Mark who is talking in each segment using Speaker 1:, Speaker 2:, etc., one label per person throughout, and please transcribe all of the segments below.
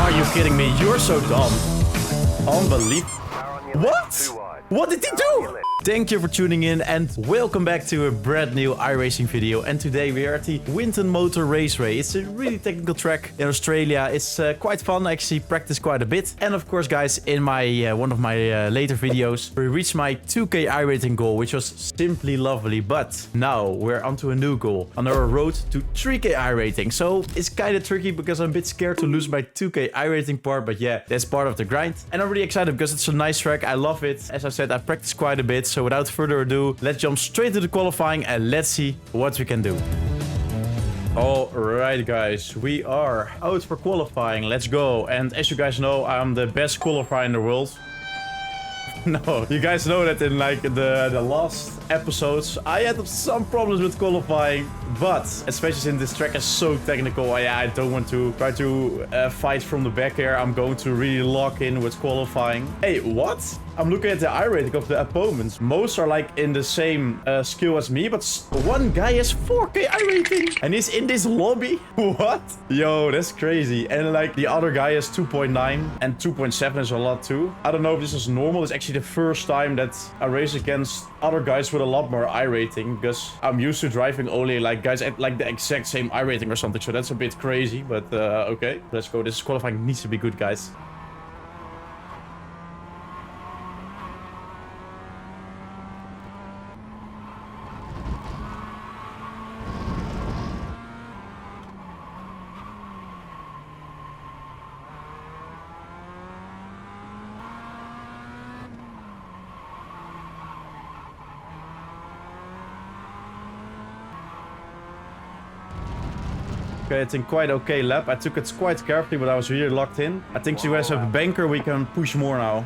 Speaker 1: Are you kidding me? You're so dumb. Unbelievable. What? What did he do? Thank you for tuning in and welcome back to a brand new iRacing video. And today we are at the Winton Motor Raceway. It's a really technical track in Australia. It's quite fun. I actually practice quite a bit. And of course, guys, in my one of my later videos, we reached my 2K iRating goal, which was simply lovely. But now we're onto a new goal on our road to 3K iRating. So it's kind of tricky because I'm a bit scared to lose my 2K iRating part. But yeah, that's part of the grind. And I'm really excited because it's a nice track. I love it. As I said, I practice quite a bit. So without further ado, let's jump straight to the qualifying and let's see what we can do. Alright guys, we are out for qualifying. Let's go. And as you guys know, I'm the best qualifier in the world. No, you guys know that in like the last episodes, I had some problems with qualifying. But especially since this track is so technical, I don't want to try to fight from the back here. I'm going to really lock in with qualifying. Hey, what? I'm looking at the iRating of the opponents. Most are like in the same skill as me, but one guy has 4K iRating and he's in this lobby. What? Yo, that's crazy. And like the other guy has 2.9 and 2.7 is a lot too. I don't know if this is normal. It's actually the first time that I race against other guys with a lot more iRating because I'm used to driving only like guys at like the exact same iRating or something. So that's a bit crazy, but okay, let's go. This qualifying needs to be good, guys. Okay, it's in quite okay lap. I took it quite carefully, but I was really locked in. I think you guys have a banker, we can push more now.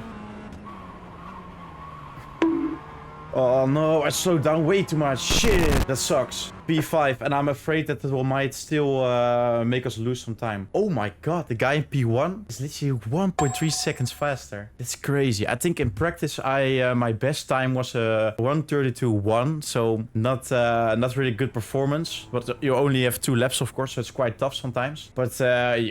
Speaker 1: Oh no, I slowed down way too much. Shit, that sucks. P5, and I'm afraid that it might still make us lose some time. Oh my god, the guy in P1 is literally 1.3 seconds faster. That's crazy. I think in practice, my best time was 1:32.1, so not really good performance. But you only have 2 laps, of course, so it's quite tough sometimes. But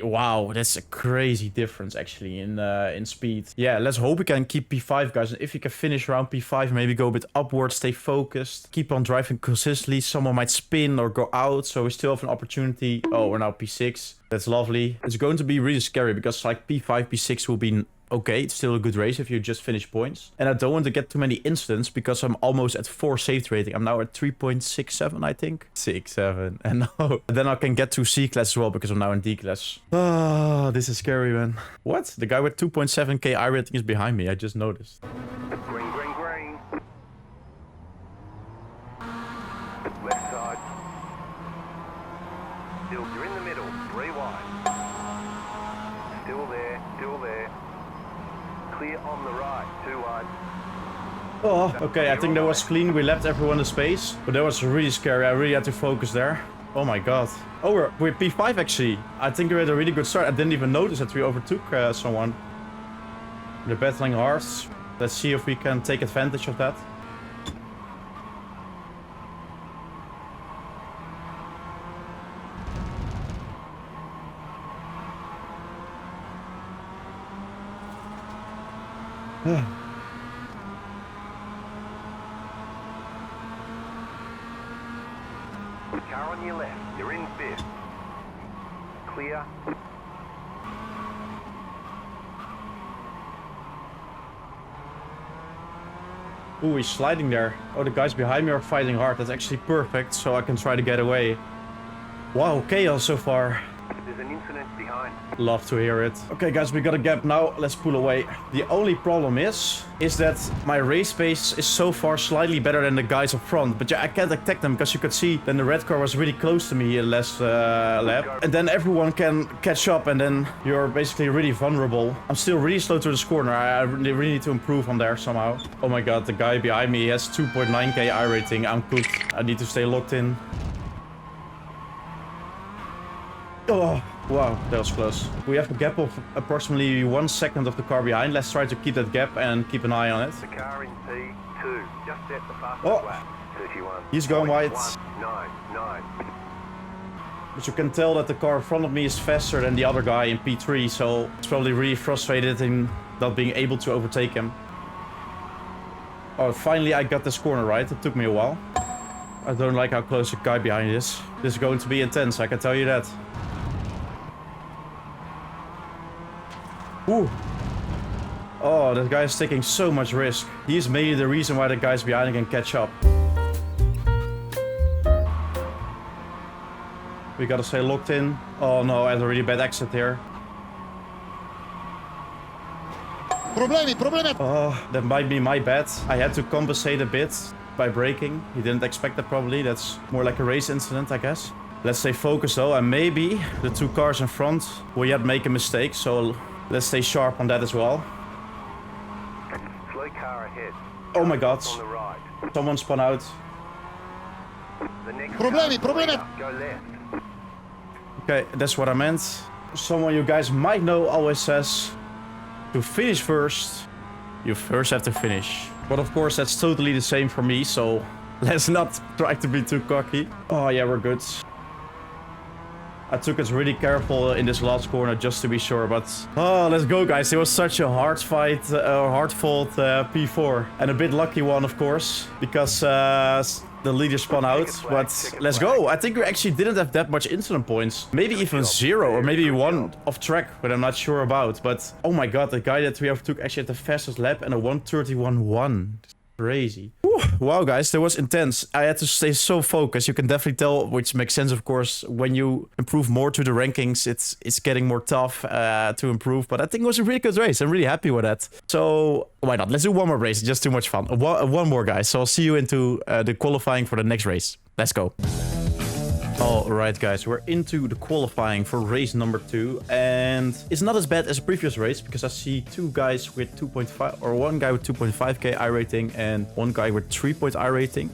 Speaker 1: wow, that's a crazy difference actually in speed. Yeah, let's hope we can keep P5, guys. And if you can finish around P5, maybe go a bit upwards, stay focused, keep on driving consistently. Someone might spin or go out, so we still have an opportunity. Oh, we're now P6. That's lovely. It's going to be really scary because like P5, P6 will be okay. It's still a good race if you just finish points. And I don't want to get too many incidents because I'm almost at 4 safety rating. I'm now at 3.67, I think. 6.7. And now then I can get to C class as well because I'm now in D class. Ah, this is scary, man. What? The guy with 2.7k iRating is behind me. I just noticed.
Speaker 2: Green, green, green. Left side. Still, you're in the middle. 3 wide. Still there, still there. Clear on the right. 2 wide.
Speaker 1: Oh, okay. I think that was clean. We left everyone in space, but that was really scary. I really had to focus there. Oh my god. Oh, we're P5 actually. I think we had a really good start. I didn't even notice that we overtook someone. They're battling hard. Let's see if we can take advantage of that.
Speaker 2: Car on your left. You're in 5th. Clear.
Speaker 1: Ooh, he's sliding there. Oh, the guys behind me are fighting hard. That's actually perfect, so I can try to get away. Wow, chaos so far.
Speaker 2: There's an incident behind.
Speaker 1: Love to hear it. Okay, guys, we got a gap now. Let's pull away. The only problem is that my race pace is so far slightly better than the guys up front. But yeah, I can't attack them because you could see then the red car was really close to me in last lap. And then everyone can catch up and then you're basically really vulnerable. I'm still really slow to this corner. I really need to improve on there somehow. Oh my god, the guy behind me has 2.9k iRating. I'm cooked. I need to stay locked in. Oh, wow, that was close. We have a gap of approximately 1 second of the car behind. Let's try to keep that gap and keep an eye on it.
Speaker 2: The car in P2, just at the fastest lap. 31.
Speaker 1: He's going wide.
Speaker 2: 9, 9.
Speaker 1: But you can tell that the car in front of me is faster than the other guy in P3, so it's probably really frustrated in not being able to overtake him. Oh, finally I got this corner right. It took me a while. I don't like how close the guy behind is. This is going to be intense, I can tell you that. Ooh. Oh, that guy is taking so much risk. He's maybe the reason why the guys behind him can catch up. We gotta stay locked in. Oh no, I had a really bad exit here.
Speaker 3: Problemi.
Speaker 1: Oh, that might be my bad. I had to compensate a bit by braking. He didn't expect that probably. That's more like a race incident, I guess. Let's stay focused though, and maybe the two cars in front will yet make a mistake, so let's stay sharp on that as well.
Speaker 2: Slow car ahead.
Speaker 1: Oh my god.
Speaker 2: On the right.
Speaker 1: Someone spun out.
Speaker 2: The next
Speaker 3: Problemi.
Speaker 2: Go left.
Speaker 1: Okay, that's what I meant. Someone you guys might know always says, to finish first, you first have to finish. But of course, that's totally the same for me, so let's not try to be too cocky. Oh yeah, we're good. I took it really careful in this last corner just to be sure, but... Oh, let's go, guys. It was such a hard fight, hard-fought P4. And a bit lucky one, of course, because the leader spun out. But let's go. I think we actually didn't have that much incident points. Maybe even 0, or maybe 1 off track, but I'm not sure about. But, oh my god, the guy that we overtook actually had the fastest lap and a 1:31.1. Crazy. Whew. Wow, guys, that was intense. I had to stay so focused. You can definitely tell, which makes sense, of course. When you improve more to the rankings, it's getting more tough to improve. But I think it was a really good race. I'm really happy with that. So why not? Let's do one more race. It's just too much fun. One more, guys. So I'll see you into the qualifying for the next race. Let's go. Alright guys, we're into the qualifying for race number 2, and it's not as bad as the previous race because I see 2 guys with 2.5 or 1 guy with 2.5k iRating and 1 guy with 3 iRating.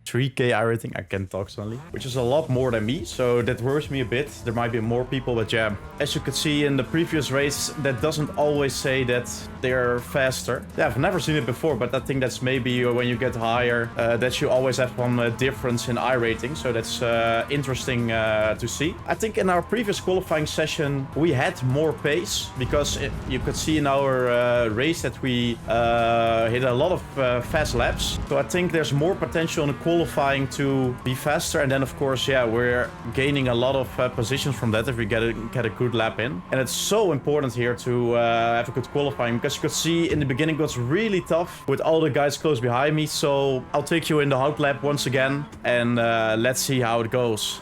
Speaker 1: 3k iRating, I can't talk suddenly, which is a lot more than me, so that worries me a bit. There might be more people, but yeah, as you could see in the previous race, that doesn't always say that they're faster. Yeah, I've never seen it before, but I think that's maybe when you get higher, that you always have one difference in iRating, so that's interesting to see. I think in our previous qualifying session, we had more pace, because you could see in our race that we hit a lot of fast laps, so I think there's more potential in the qualifying to be faster, and then of course, yeah, we're gaining a lot of positions from that if we get a good lap in. And it's so important here to have a good qualifying, because you could see in the beginning it was really tough with all the guys close behind me. So I'll take you in the hot lap once again, and let's see how it goes.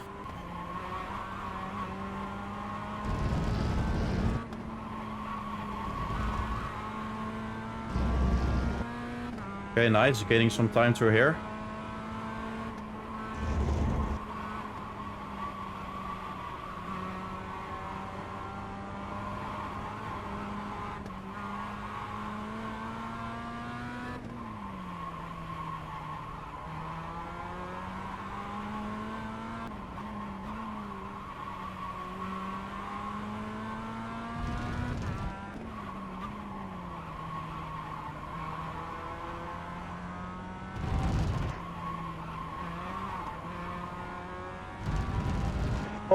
Speaker 1: Okay, nice, gaining some time through here.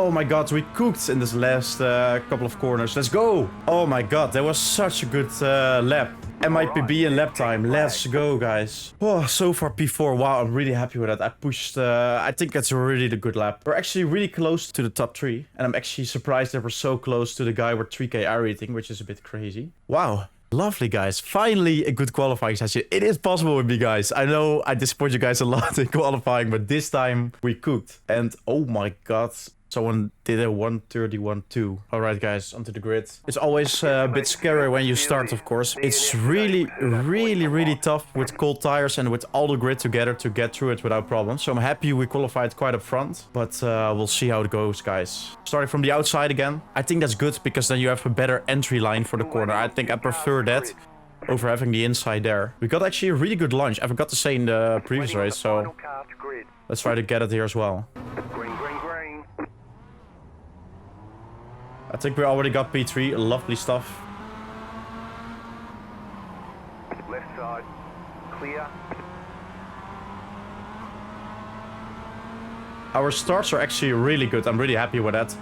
Speaker 1: Oh my god, we cooked in this last couple of corners. Let's go! Oh my god, that was such a good lap. MIPB in lap time. Let's go, guys. Oh, so far P4. Wow, I'm really happy with that. I pushed... I think that's a really good lap. We're actually really close to the top 3. And I'm actually surprised that we're so close to the guy with 3k iRating, which is a bit crazy. Wow. Lovely, guys. Finally, a good qualifying session. It is possible with me, guys. I know I disappoint you guys a lot in qualifying, but this time we cooked. And oh my god, someone did a 1:31.2. Alright, guys, onto the grid. It's always a bit scary when you start, of course. It's really tough with cold tires and with all the grid together to get through it without problems. So I'm happy we qualified quite up front, but we'll see how it goes, guys. Starting from the outside again. I think that's good because then you have a better entry line for the corner. I think I prefer that over having the inside there. We got actually a really good launch. I forgot to say in the previous race, so let's try to get it here as well. I think we already got P3, lovely stuff.
Speaker 2: Left side, clear.
Speaker 1: Our starts are actually really good. I'm really happy with that.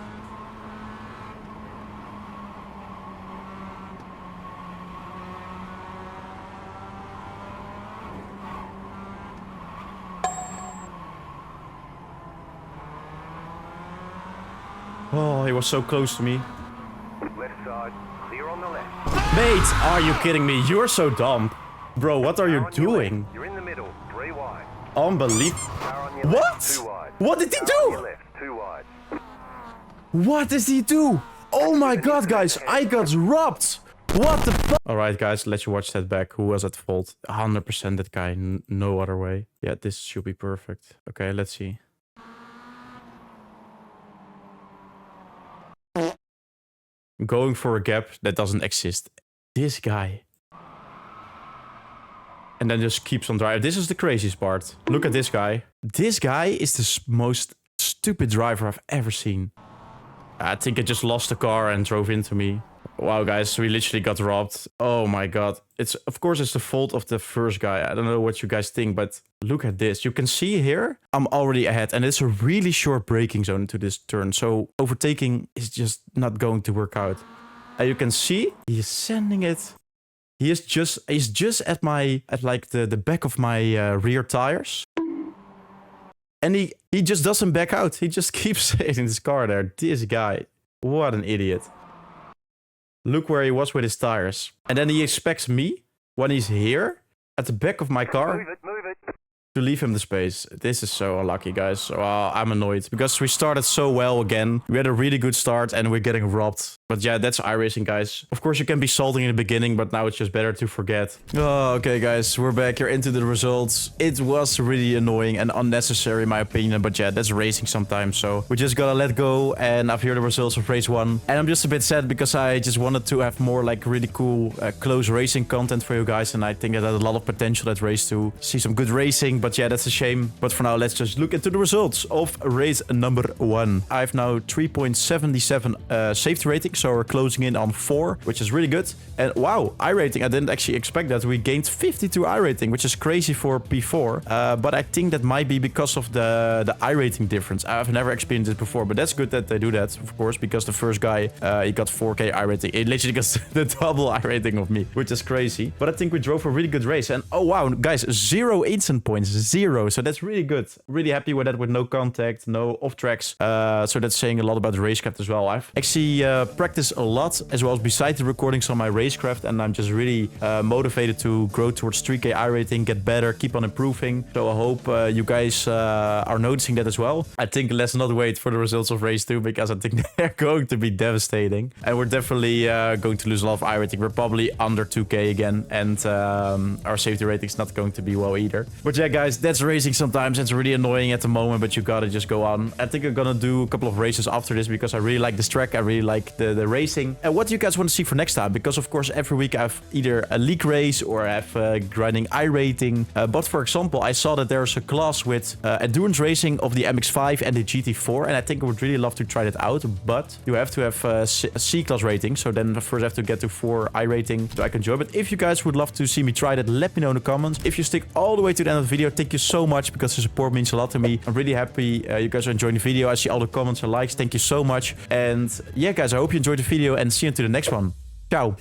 Speaker 1: Oh, he was so close to me.
Speaker 2: Left side, clear on the left.
Speaker 1: Mate, are you kidding me? You're so dumb. Bro, what are you
Speaker 2: Car on your
Speaker 1: doing?
Speaker 2: left. You're in the middle, 3 wide.
Speaker 1: Unbelievable.
Speaker 2: Car on your left, 2
Speaker 1: What?
Speaker 2: wide.
Speaker 1: What did he
Speaker 2: Car on your
Speaker 1: do?
Speaker 2: left, 2 wide.
Speaker 1: What does he do? Oh my god, guys, I got robbed. What the fuck? Alright, guys, let's watch that back. Who was at fault? 100% that guy. No other way. Yeah, this should be perfect. Okay, let's see. Going for a gap that doesn't exist. This guy. And then just keeps on driving. This is the craziest part. Look at this guy. This guy is the most stupid driver I've ever seen. I think I just lost the car and drove into me. Wow, guys, we literally got robbed. Oh my god. Of course, it's the fault of the first guy. I don't know what you guys think, but look at this. You can see here, I'm already ahead. And it's a really short braking zone into this turn. So overtaking is just not going to work out. And you can see, he's sending it. He's just at like the back of my rear tires. And he just doesn't back out. He just keeps in his car there. This guy. What an idiot. Look where he was with his tires. And then he expects me, when he's here, at the back of my car,
Speaker 2: Move it.
Speaker 1: to leave him the space. This is so unlucky, guys. So, I'm annoyed. Because we started so well again. We had a really good start and we're getting robbed. But yeah, that's iRacing, guys. Of course, you can be salting in the beginning, but now it's just better to forget. Oh, okay, guys. We're back here into the results. It was really annoying and unnecessary, in my opinion. But yeah, that's racing sometimes. So we just gotta let go. And I've heard the results of race 1. And I'm just a bit sad because I just wanted to have more like really cool, close racing content for you guys. And I think it had a lot of potential at race 2. See some good racing. But yeah, that's a shame. But for now, let's just look into the results of race number 1. I have now 3.77 safety rating. So we're closing in on 4, which is really good. And wow, iRating, I didn't actually expect that. We gained 52 iRating, which is crazy for P4. But I think that might be because of the iRating difference. I've never experienced this before, but that's good that they do that, of course, because the first guy, he got 4K iRating. It literally got the double iRating of me, which is crazy. But I think we drove a really good race. And oh wow, guys, 0 instant points, 0. So that's really good. Really happy with that, with no contact, no off tracks. So that's saying a lot about the racecraft as well. I've actually practiced a lot, as well as besides the recordings on my racecraft, and I'm just really motivated to grow towards 3K iRating, get better, keep on improving. So I hope you guys are noticing that as well. I think let's not wait for the results of race 2, because I think they're going to be devastating. And we're definitely going to lose a lot of iRating. We're probably under 2K again, and our safety rating is not going to be well either. But yeah, guys, that's racing sometimes. It's really annoying at the moment, but you gotta just go on. I think I'm gonna do a couple of races after this, because I really like this track. I really like the racing. And what do you guys want to see for next time? Because of course, every week I have either a league race or I have grinding iRating. But for example, I saw that there's a class with endurance racing of the MX5 and the GT4. And I think I would really love to try that out. But you have to have a C-class rating. So then first I have to get to 4 iRating so I can join. But if you guys would love to see me try that, let me know in the comments. If you stick all the way to the end of the video, thank you so much, because the support means a lot to me. I'm really happy you guys are enjoying the video. I see all the comments and likes. Thank you so much. And yeah, guys, I hope you enjoyed the video, and see you into the next one. Ciao.